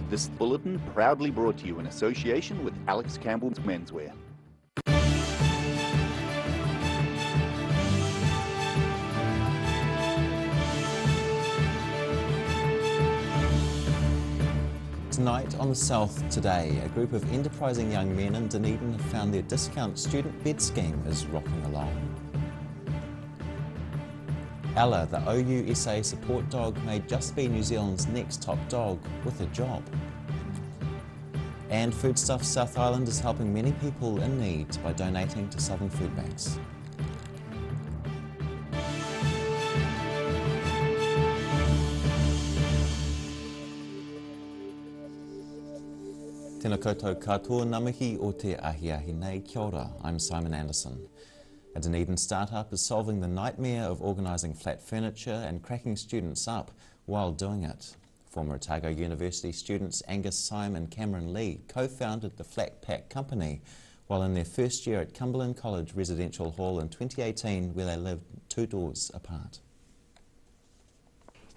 This bulletin proudly brought to you in association with Alex Campbell's Menswear. Tonight on The South Today, a group of enterprising young men in Dunedin have found their discount student bed scheme is rocking along. Ella, the OUSA support dog, may just be New Zealand's next top dog with a job. And Foodstuffs South Island is helping many people in need by donating to Southern Food Banks. Tēnā koutou katoa namihi o te ahiahi nei, kia ora, I'm Simon Anderson. A Dunedin startup is solving the nightmare of organising flat furniture and cracking students up while doing it. Former Otago University students Angus Syme and Cameron Lee co-founded the Flat Pack company while in their first year at Cumberland College Residential Hall in 2018, where they lived 2 doors apart.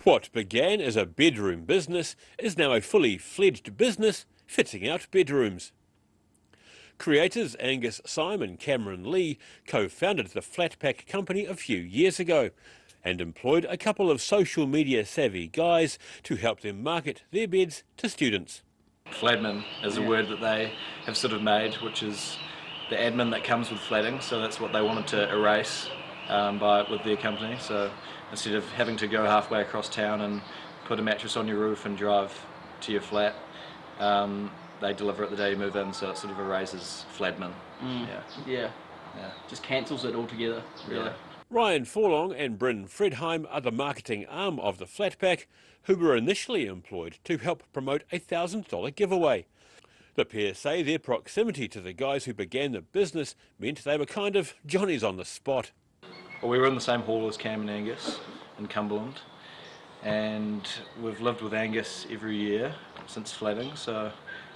What began as a bedroom business is now a fully fledged business fitting out bedrooms. Creators Angus Syme and Cameron Lee co-founded the Flat Pack company a few years ago and employed a couple of social media savvy guys to help them market their beds to students. Fladman is a word that they have sort of made, which is the admin that comes with flatting, so that's what they wanted to erase with their company. So instead of having to go halfway across town and put a mattress on your roof and drive to your flat, they deliver it the day you move in, so it sort of erases Fladman. Yeah. Just cancels it altogether, really. Yeah. Ryan Forlong and Bryn Fredheim are the marketing arm of the Flat Pack, who were initially employed to help promote a $1,000 giveaway. The pair say their proximity to the guys who began the business meant they were kind of Johnnies on the spot. Well, we were in the same hall as Cam and Angus in Cumberland, and we've lived with Angus every year since flatting, so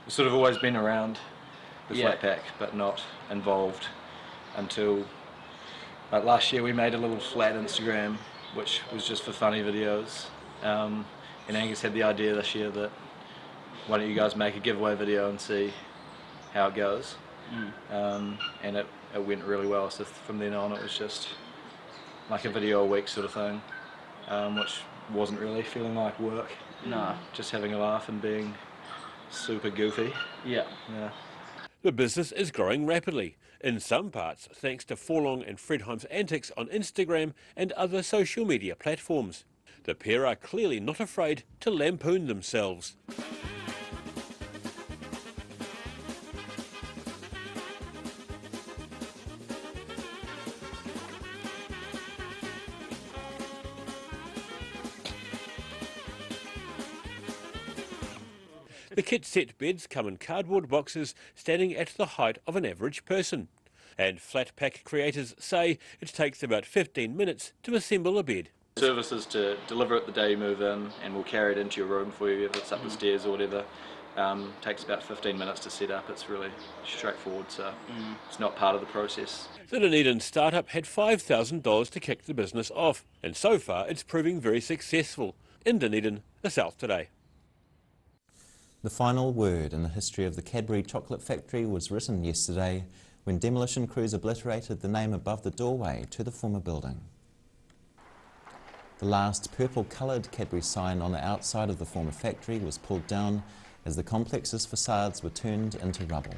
we've sort of always been around the Flat Pack, but not involved until like last year. We made a little flat Instagram, which was just for funny videos, and Angus had the idea this year that why don't you guys make a giveaway video and see how it goes, and it went really well, so from then on it was just like a video a week sort of thing, which wasn't really feeling like work. No. Just having a laugh and being super goofy. Yeah. The business is growing rapidly, in some parts thanks to Forlong and Fredheim's antics on Instagram and other social media platforms. The pair are clearly not afraid to lampoon themselves. The kit set beds come in cardboard boxes standing at the height of an average person. And Flat Pack creators say it takes about 15 minutes to assemble a bed. Service is to deliver it the day you move in, and we'll carry it into your room for you if it's up the stairs or whatever. Takes about 15 minutes to set up. It's really straightforward, so it's not part of the process. The Dunedin startup had $5,000 to kick the business off, and so far it's proving very successful. In Dunedin, The South Today. The final word in the history of the Cadbury chocolate factory was written yesterday when demolition crews obliterated the name above the doorway to the former building. The last purple-coloured Cadbury sign on the outside of the former factory was pulled down as the complex's facades were turned into rubble.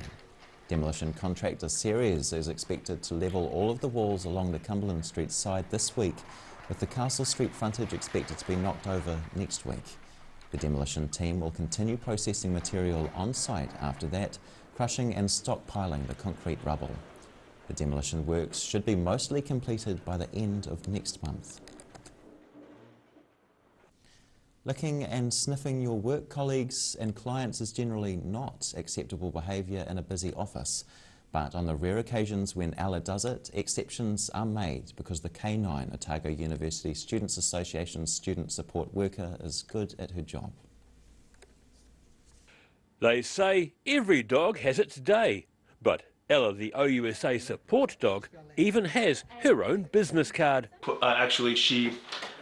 Demolition contractor Ceres is expected to level all of the walls along the Cumberland Street side this week, with the Castle Street frontage expected to be knocked over next week. The demolition team will continue processing material on site after that, crushing and stockpiling the concrete rubble. The demolition works should be mostly completed by the end of next month. Licking and sniffing your work colleagues and clients is generally not acceptable behaviour in a busy office, but on the rare occasions when Ella does it, exceptions are made because the K9 Otago University Students Association student support worker is good at her job. They say every dog has its day, but Ella, the OUSA support dog, even has her own business card. Actually, she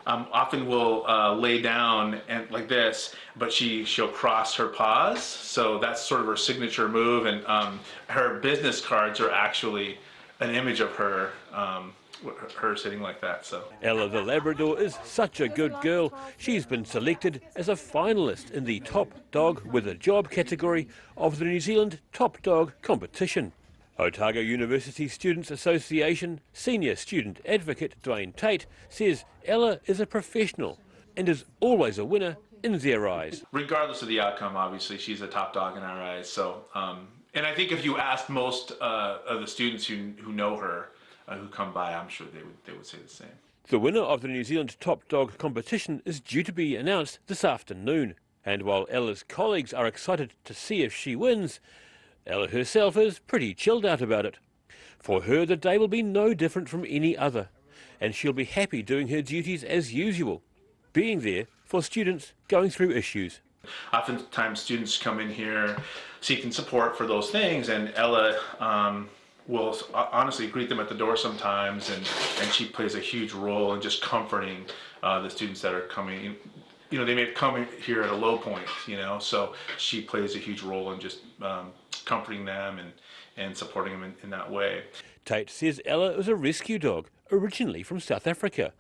often will lay down and like this, but she'll cross her paws. So that's sort of her signature move, and her business cards are actually an image of her, her sitting like that. So Ella the Labrador is such a good girl. She's been selected as a finalist in the Top Dog with a Job category of the New Zealand Top Dog competition. Otago University Students Association Senior Student Advocate Dwayne Tate says Ella is a professional and is always a winner in their eyes. regardless of the outcome, obviously she's a top dog in our eyes. So, and I think if you asked most of the students who know her, who come by, I'm sure they would say the same. The winner of the New Zealand Top Dog competition is due to be announced this afternoon. And while Ella's colleagues are excited to see if she wins, Ella herself is pretty chilled out about it. For her, the day will be no different from any other, and she'll be happy doing her duties as usual, being there for students going through issues. Oftentimes students come in here seeking support for those things, and Ella will honestly greet them at the door sometimes, and she plays a huge role in just comforting the students that are coming in. You know, they may have come here at a low point, you know, so she plays a huge role in just comforting them and supporting them in that way. Tate says Ella is a rescue dog, originally from South Africa,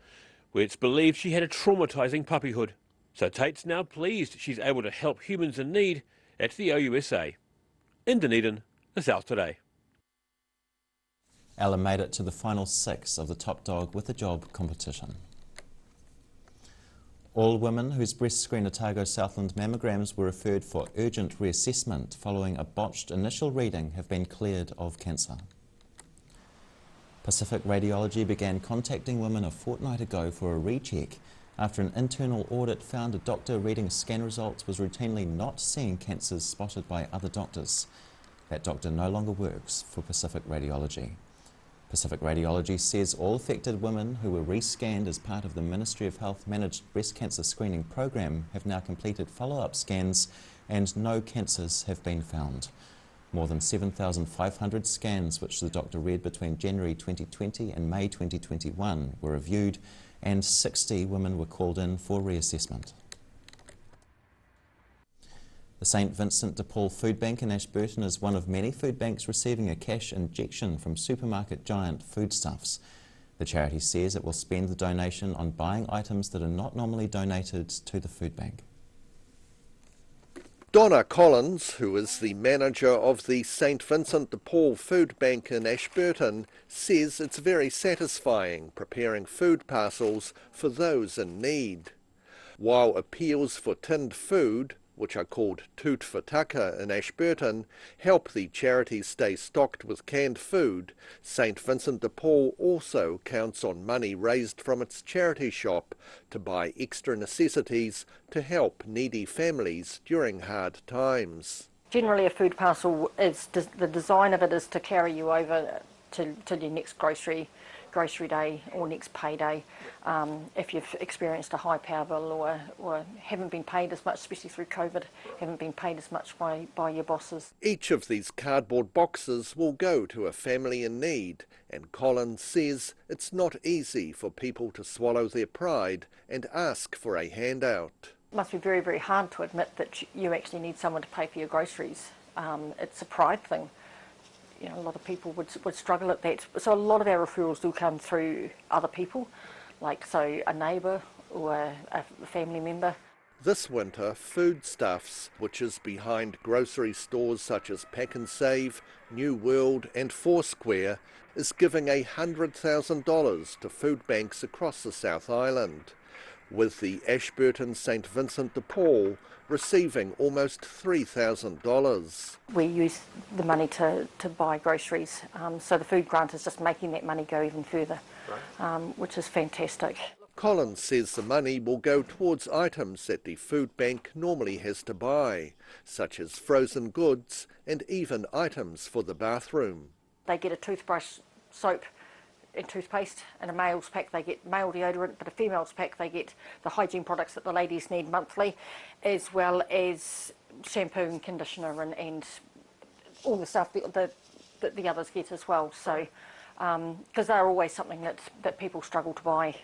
where it's believed she had a traumatising puppyhood. So Tate's now pleased she's able to help humans in need at the OUSA. In Dunedin, the South Today. Ella made it to the final 6 of the Top Dog with a Job competition. All women whose breast screen Otago Southland mammograms were referred for urgent reassessment following a botched initial reading have been cleared of cancer. Pacific Radiology began contacting women a fortnight ago for a recheck after an internal audit found a doctor reading scan results was routinely not seeing cancers spotted by other doctors. That doctor no longer works for Pacific Radiology. Pacific Radiology says all affected women who were rescanned as part of the Ministry of Health managed breast cancer screening program have now completed follow-up scans and no cancers have been found. More than 7,500 scans which the doctor read between January 2020 and May 2021 were reviewed, and 60 women were called in for reassessment. The St Vincent de Paul Food Bank in Ashburton is one of many food banks receiving a cash injection from supermarket giant Foodstuffs. The charity says it will spend the donation on buying items that are not normally donated to the food bank. Donna Collins, who is the manager of the St Vincent de Paul Food Bank in Ashburton, says it's very satisfying preparing food parcels for those in need. While appeals for tinned food, which are called Toot for Taka in Ashburton, help the charity stay stocked with canned food, St Vincent de Paul also counts on money raised from its charity shop to buy extra necessities to help needy families during hard times. Generally a food parcel, is the design of it is to carry you over to your next grocery day or next payday. If you've experienced a high power bill or haven't been paid as much, especially through COVID, haven't been paid as much by your bosses. Each of these cardboard boxes will go to a family in need, and Collins says it's not easy for people to swallow their pride and ask for a handout. It must be very, very hard to admit that you actually need someone to pay for your groceries. It's a pride thing. You know, a lot of people would struggle at that. So a lot of our referrals do come through other people, like so a neighbour or a family member. This winter, Foodstuffs, which is behind grocery stores such as Pack and Save, New World and Foursquare, is giving $100,000 to food banks across the South Island, with the Ashburton St Vincent de Paul receiving almost $3,000. We use the money to buy groceries, so the food grant is just making that money go even further, which is fantastic. Collins says the money will go towards items that the food bank normally has to buy, such as frozen goods and even items for the bathroom. They get a toothbrush, soap and toothpaste. In a male's pack they get male deodorant, but a female's pack they get the hygiene products that the ladies need monthly, as well as shampoo and conditioner and all the stuff that the others get as well. So because they're always something that people struggle to buy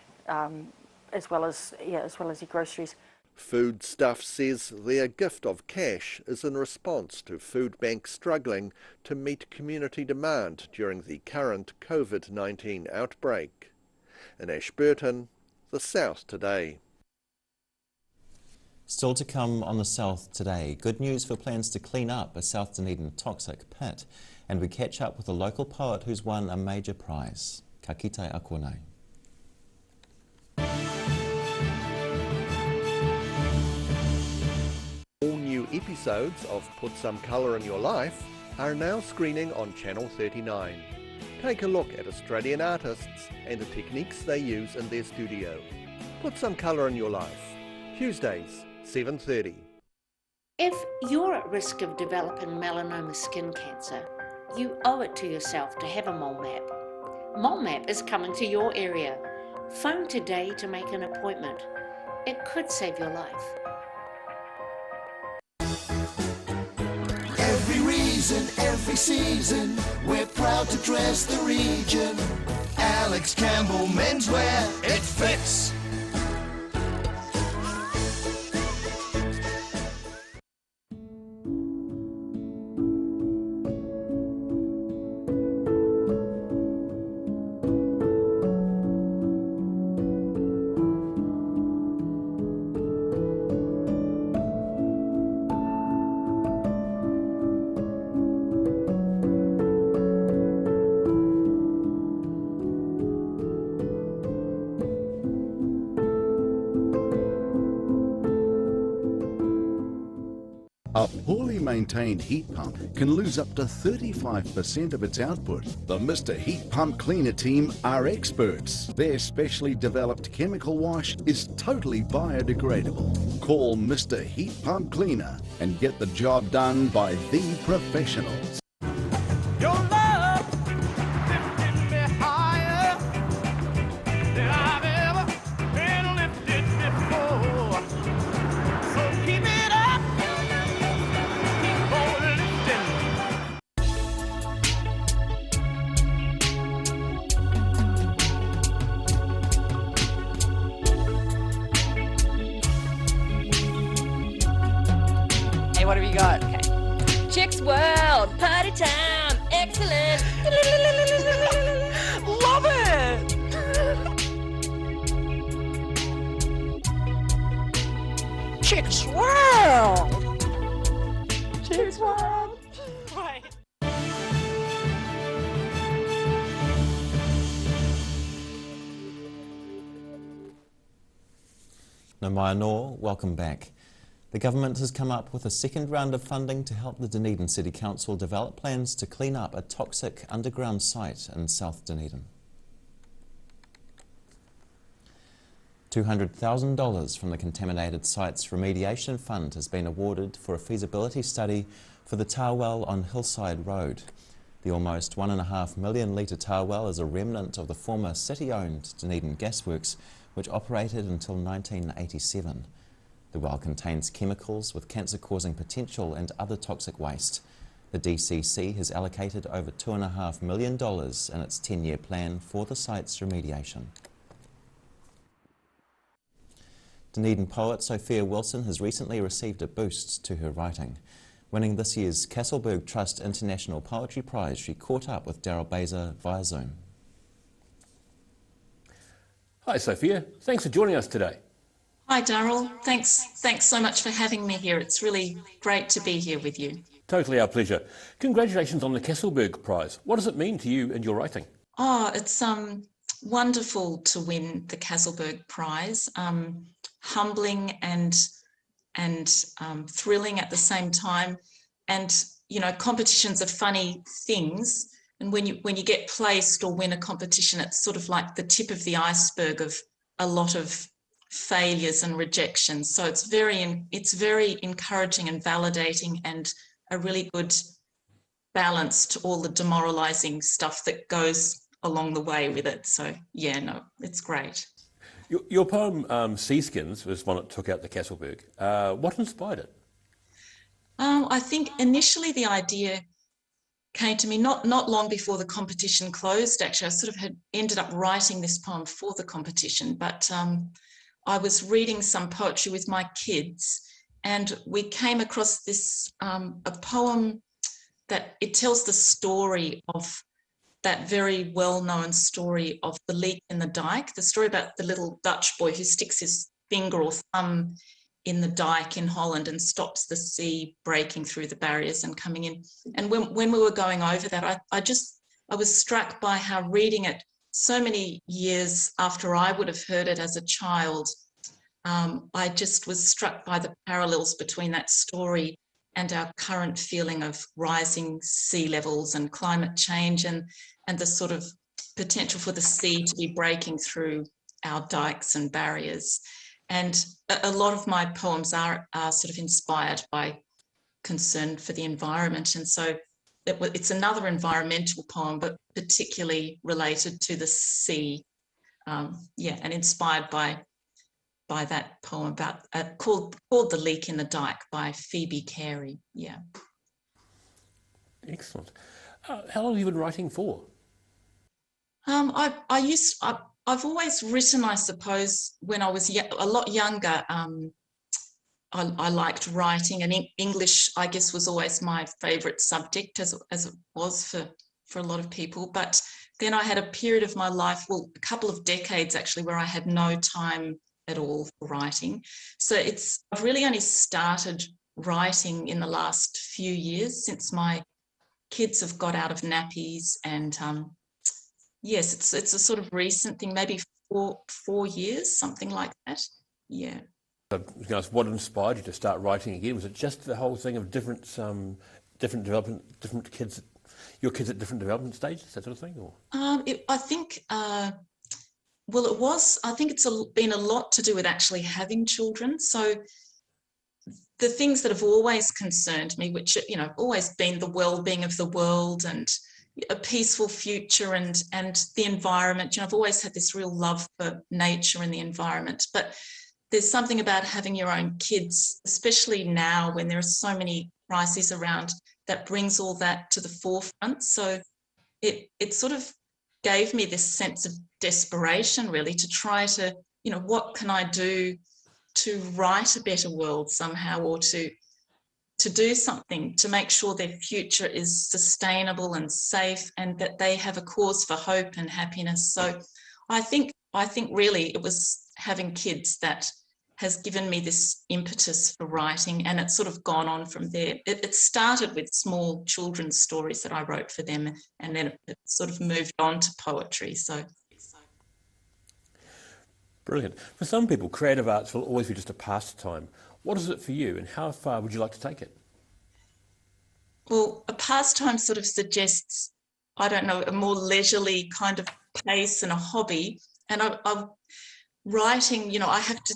as well as your groceries. Foodstuff says their gift of cash is in response to food banks struggling to meet community demand during the current COVID-19 outbreak. In Ashburton, the South Today. Still to come on the South Today, good news for plans to clean up a South Dunedin toxic pit, and we catch up with a local poet who's won a major prize. Ka kite a konei. All new episodes of Put Some Colour in Your Life are now screening on Channel 39. Take a look at Australian artists and the techniques they use in their studio. Put Some Colour in Your Life, Tuesdays, 7:30. If you're at risk of developing melanoma skin cancer, you owe it to yourself to have a mole map. Mole map is coming to your area. Phone today to make an appointment. It could save your life. Every reason, every season, we're proud to dress the region. Alex Campbell Menswear, it fits. A poorly maintained heat pump can lose up to 35% of its output. The Mr. Heat Pump Cleaner team are experts. Their specially developed chemical wash is totally biodegradable. Call Mr. Heat Pump Cleaner and get the job done by the professionals. Your love lifted me higher than I've ever been lifted before. So keep it up, keep on lifting. Hey, what have you got? Okay. Chicks World, party time, excellent. Love it. Chicks World. Chicks World. Right. Nā mai anō, welcome back. The government has come up with a second round of funding to help the Dunedin City Council develop plans to clean up a toxic underground site in South Dunedin. $200,000 from the Contaminated Sites Remediation Fund has been awarded for a feasibility study for the tar well on Hillside Road. The almost 1.5 million litre tar well is a remnant of the former city-owned Dunedin Gasworks, which operated until 1987. The well contains chemicals with cancer-causing potential and other toxic waste. The DCC has allocated over $2.5 million in its 10-year plan for the site's remediation. Dunedin poet Sophia Wilson has recently received a boost to her writing. Winning this year's Castleberg Trust International Poetry Prize, she caught up with Daryl Baser via Zoom. Hi Sophia, thanks for joining us today. Hi Daryl, thanks so much for having me here. It's really great to be here with you. Totally our pleasure. Congratulations on the Castleberg Prize. What does it mean to you and your writing? Oh, it's wonderful to win the Castleberg Prize. Humbling and thrilling at the same time. And you know, competitions are funny things. And when you get placed or win a competition, it's sort of like the tip of the iceberg of a lot of failures and rejections. So it's very encouraging and validating, and a really good balance to all the demoralizing stuff that goes along the way with it. So yeah, no, it's great. Your poem Seaskins was one that took out the Castleberg. What inspired it? I think initially the idea came to me not long before the competition closed. Actually, I sort of had ended up writing this poem for the competition, but I was reading some poetry with my kids, and we came across this, a poem that it tells the story of that very well-known story of the leak in the dike, the story about the little Dutch boy who sticks his finger or thumb in the dike in Holland and stops the sea breaking through the barriers and coming in. And when we were going over that, I was struck by how reading it so many years after I would have heard it as a child, I just was struck by the parallels between that story and our current feeling of rising sea levels and climate change, and the sort of potential for the sea to be breaking through our dikes and barriers. And a lot of my poems are sort of inspired by concern for the environment. And so it's another environmental poem, but particularly related to the sea. And inspired by that poem about called The Leak in the Dike by Phoebe Carey. Yeah. Excellent. How long have you been writing for? I've always written, I suppose, when I was a lot younger. I liked writing, and English, I guess, was always my favourite subject, as it was for a lot of people. But then I had a period of my life, well, a couple of decades actually, where I had no time at all for writing. So I've really only started writing in the last few years, since my kids have got out of nappies, and yes, it's a sort of recent thing, maybe four years, something like that. Yeah. So, what inspired you to start writing again? Was it just the whole thing of different development, different kids, your kids at different development stages, that sort of thing, or? I think. Well, it was. I think it's been a lot to do with actually having children. So the things that have always concerned me, which, have always been the well-being of the world and a peaceful future and the environment. I've always had this real love for nature and the environment. But there's something about having your own kids, especially now when there are so many crises around, that brings all that to the forefront. So it sort of gave me this sense of desperation, really, to try to, what can I do to write a better world somehow, or to do something to make sure their future is sustainable and safe, and that they have a cause for hope and happiness. So I think really it was having kids that has given me this impetus for writing, and it's sort of gone on from there. It started with small children's stories that I wrote for them, and then it sort of moved on to poetry. So. Brilliant. For some people, creative arts will always be just a pastime. What is it for you, and how far would you like to take it? Well, a pastime sort of suggests, I don't know, a more leisurely kind of pace and a hobby. And I'm writing, I have to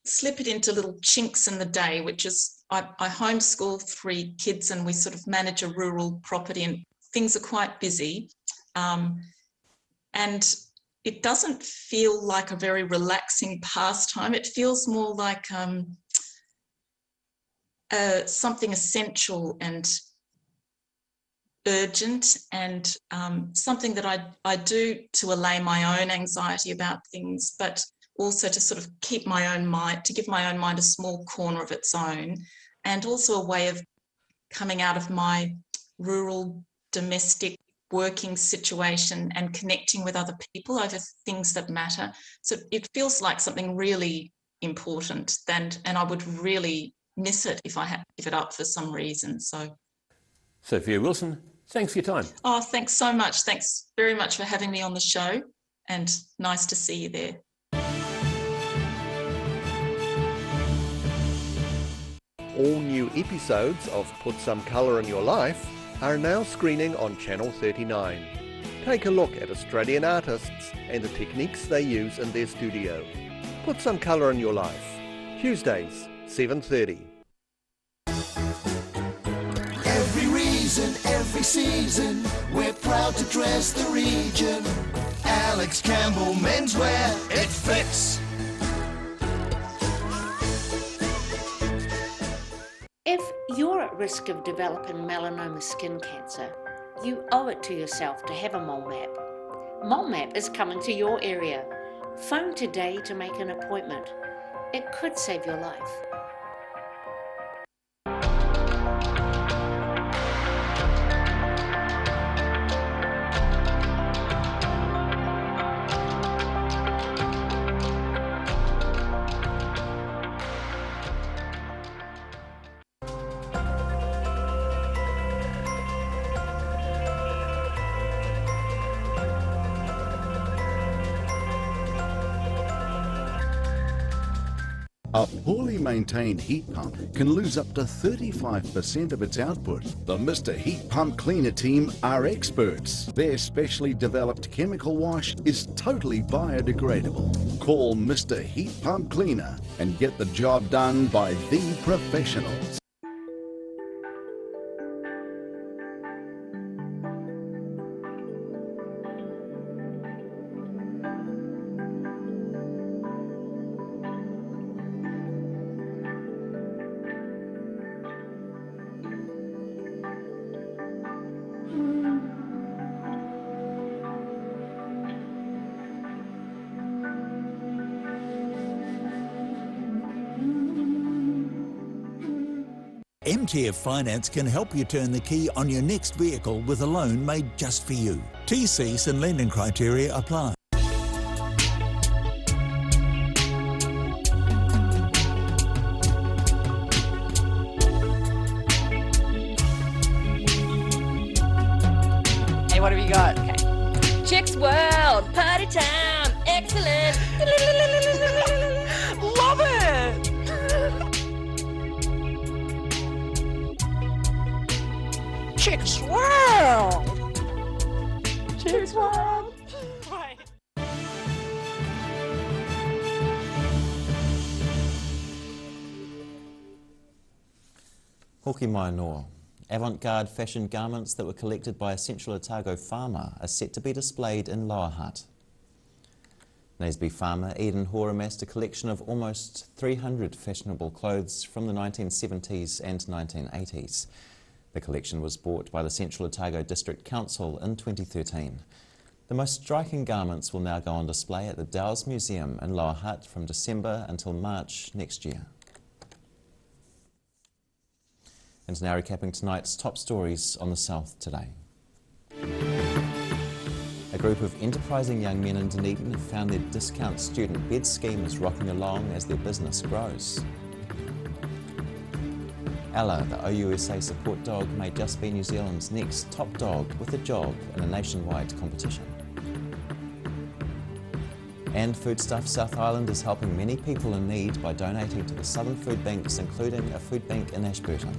slip it into little chinks in the day, which is, I homeschool 3 kids, and we sort of manage a rural property, and things are quite busy. And it doesn't feel like a very relaxing pastime. It feels more like something essential and urgent, and something that I do to allay my own anxiety about things, but also to sort of keep my own mind, to give my own mind a small corner of its own, and also a way of coming out of my rural domestic working situation and connecting with other people over things that matter. So it feels like something really important, and I would really miss it if I had to give it up for some reason. So, Sophia Wilson, thanks for your time. Oh, thanks so much. Thanks very much for having me on the show, and nice to see you there. All new episodes of Put Some Colour in Your Life are now screening on Channel 39. Take a look at Australian artists and the techniques they use in their studio. Put Some Colour in Your Life, Tuesdays, 7:30. Every reason, every season, we're proud to dress the region. Alex Campbell Menswear, it fits. If you're at risk of developing melanoma skin cancer, you owe it to yourself to have a mole map. Mole map is coming to your area. Phone today to make an appointment. It could save your life. A poorly maintained heat pump can lose up to 35% of its output. The Mr. Heat Pump Cleaner team are experts. Their specially developed chemical wash is totally biodegradable. Call Mr. Heat Pump Cleaner and get the job done by the professionals. MTF Finance can help you turn the key on your next vehicle with a loan made just for you. TCs and lending criteria apply. Hey, what have you got? Okay. Chicks World, party time, excellent. Love it. Chicks World! Chicks World! Right. Hoki mai noa. Avant-garde fashion garments that were collected by a Central Otago farmer are set to be displayed in Lower Hutt. Naseby farmer Eden Hoare amassed a collection of almost 300 fashionable clothes from the 1970s and 1980s. The collection was bought by the Central Otago District Council in 2013. The most striking garments will now go on display at the Dow's Museum in Lower Hutt from December until March next year. And now recapping tonight's top stories on the South today. A group of enterprising young men in Dunedin have found their discount student bed scheme is rocking along as their business grows. Ella, the OUSA support dog, may just be New Zealand's next top dog with a job in a nationwide competition. And Foodstuff South Island is helping many people in need by donating to the Southern Food Banks, including a food bank in Ashburton.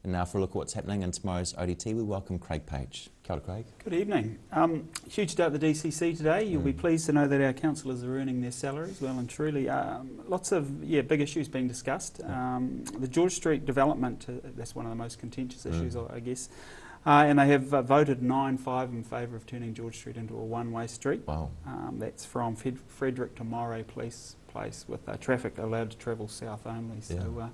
And now for a look at what's happening in tomorrow's ODT, we welcome Craig Page. Kia ora, Craig. Good evening. Huge day at the DCC today. You'll be pleased to know that our councillors are earning their salaries well and truly. Lots of big issues being discussed. The George Street development, that's one of the most contentious issues, I guess. And they have voted 9-5 in favour of turning George Street into a one-way street. Wow. That's from Frederick to Moray Place with traffic allowed to travel south only. So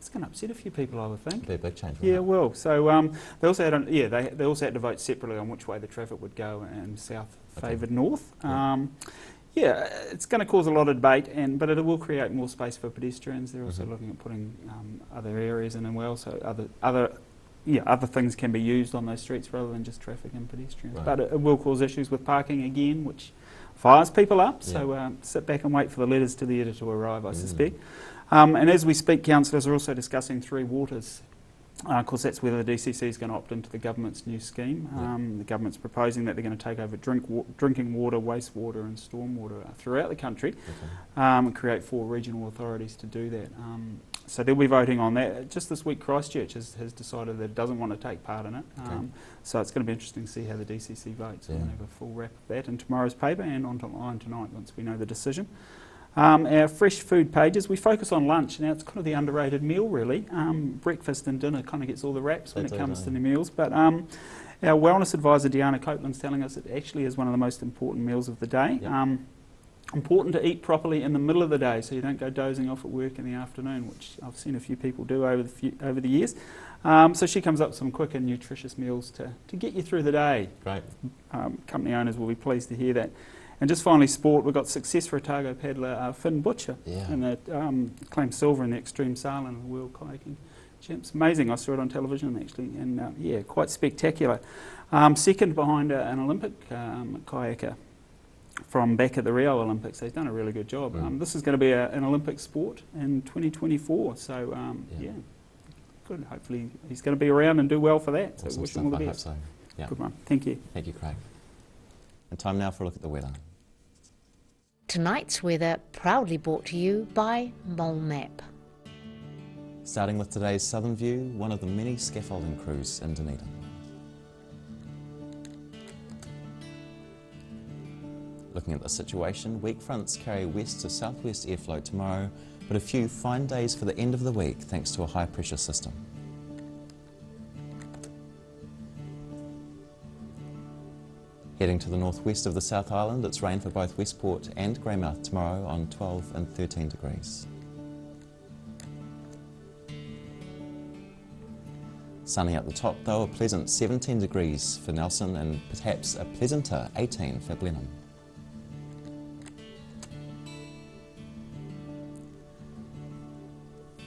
it's going to upset a few people, I would think. It'll be a big change. Yeah, it will. So they also had they also had to vote separately on which way the traffic would go, and south favoured north. It's going to cause a lot of debate, but it will create more space for pedestrians. They're also looking at putting other areas in as well, so other things can be used on those streets rather than just traffic and pedestrians. Right. But it will cause issues with parking again, which fires people up. So sit back and wait for the letters to the editor to arrive, I suspect. And as we speak, councillors are also discussing Three Waters. Of course, that's whether the DCC is going to opt into the government's new scheme. The government's proposing that they're going to take over drinking water, wastewater and stormwater throughout the country and create 4 regional authorities to do that. So they'll be voting on that. Just this week, Christchurch has decided that it doesn't want to take part in it. So it's going to be interesting to see how the DCC votes. We'll have a full wrap of that in tomorrow's paper and online tonight once we know the decision. Our fresh food pages, we focus on lunch. Now it's kind of the underrated meal really. Breakfast and dinner kind of gets all the raps when it comes to the meals. But our wellness advisor Deanna Copeland's telling us it actually is one of the most important meals of the day. Important to eat properly in the middle of the day so you don't go dozing off at work in the afternoon, which I've seen a few people do over the years. So she comes up with some quick and nutritious meals to get you through the day. Great. Company owners will be pleased to hear that. And just finally, sport, we've got success for Otago paddler Finn Butcher, and that claimed silver in the Extreme Sail in the World Kayaking Champs. Amazing, I saw it on television actually, and yeah, quite spectacular. Second behind an Olympic kayaker from back at the Rio Olympics. They've done a really good job. This is going to be an Olympic sport in 2024, so yeah, good. Hopefully he's going to be around and do well for that. Awesome So wish stuff. him all the I best. hope so. Yeah. Good one. Thank you. Thank you, Craig. And time now for a look at the weather. Tonight's weather proudly brought to you by Mole Map. Starting with today's Southern View, one of the many scaffolding crews in Dunedin. Looking at the situation, weak fronts carry west to southwest airflow tomorrow, but a few fine days for the end of the week thanks to a high pressure system. Heading to the northwest of the South Island, it's rain for both Westport and Greymouth tomorrow on 12 and 13 degrees. Sunny at the top though, a pleasant 17 degrees for Nelson and perhaps a pleasanter 18 for Blenheim.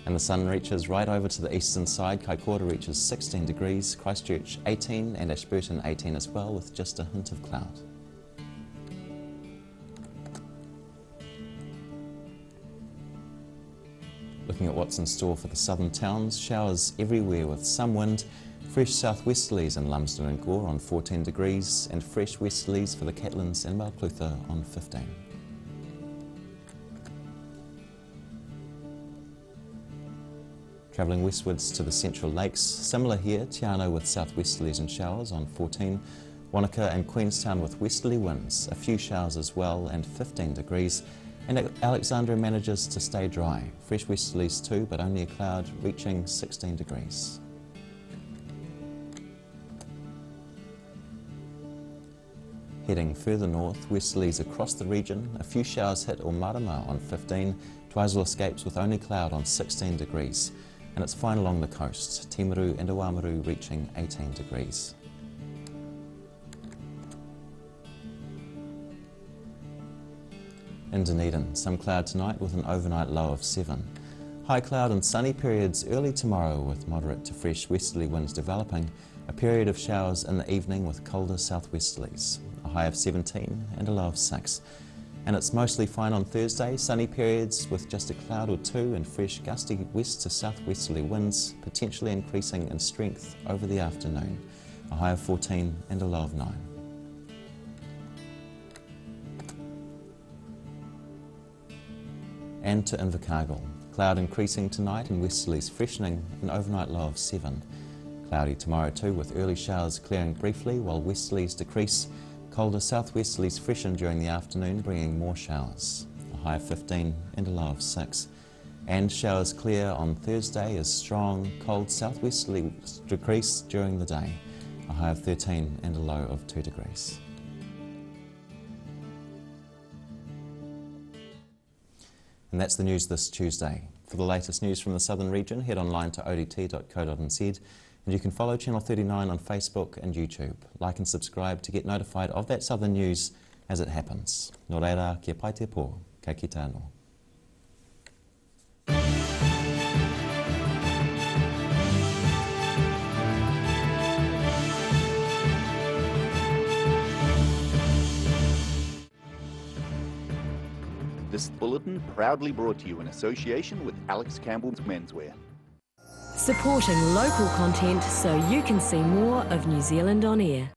And the sun reaches right over to the eastern side. Kaikoura reaches 16 degrees, Christchurch 18 and Ashburton 18 as well, with just a hint of cloud. Looking at what's in store for the southern towns, showers everywhere with some wind, fresh southwesterlies in Lumsden and Gore on 14 degrees and fresh westerlies for the Catlins and Malclutha on 15. Travelling westwards to the Central Lakes, similar here, Te Anau with southwesterlies and showers on 14, Wanaka and Queenstown with westerly winds, a few showers as well and 15 degrees, and Alexandria manages to stay dry, fresh westerlies too, but only a cloud reaching 16 degrees. Heading further north, westerlies across the region, a few showers hit Omarama on 15, Twizel escapes with only cloud on 16 degrees. And it's fine along the coast, Timaru and Oamaru reaching 18 degrees. In Dunedin, some cloud tonight with an overnight low of 7. High cloud and sunny periods early tomorrow with moderate to fresh westerly winds developing, a period of showers in the evening with colder southwesterlies, a high of 17 and a low of 6. And it's mostly fine on Thursday, sunny periods with just a cloud or two and fresh gusty west to southwesterly winds, potentially increasing in strength over the afternoon, a high of 14 and a low of 9. And to Invercargill, cloud increasing tonight and westerlies freshening, an overnight low of 7. Cloudy tomorrow too with early showers clearing briefly while westerlies decrease. Colder southwesterlies freshen during the afternoon, bringing more showers. A high of 15 and a low of 6. And showers clear on Thursday as strong, cold southwesterlies decrease during the day. A high of 13 and a low of 2 degrees. And that's the news this Tuesday. For the latest news from the southern region, head online to odt.co.nz. And you can follow Channel 39 on Facebook and YouTube. Like and subscribe to get notified of that southern news as it happens. Nō reira, kia pai te pō, ka kite anō. This bulletin proudly brought to you in association with Alex Campbell's Menswear. Supporting local content so you can see more of New Zealand on air.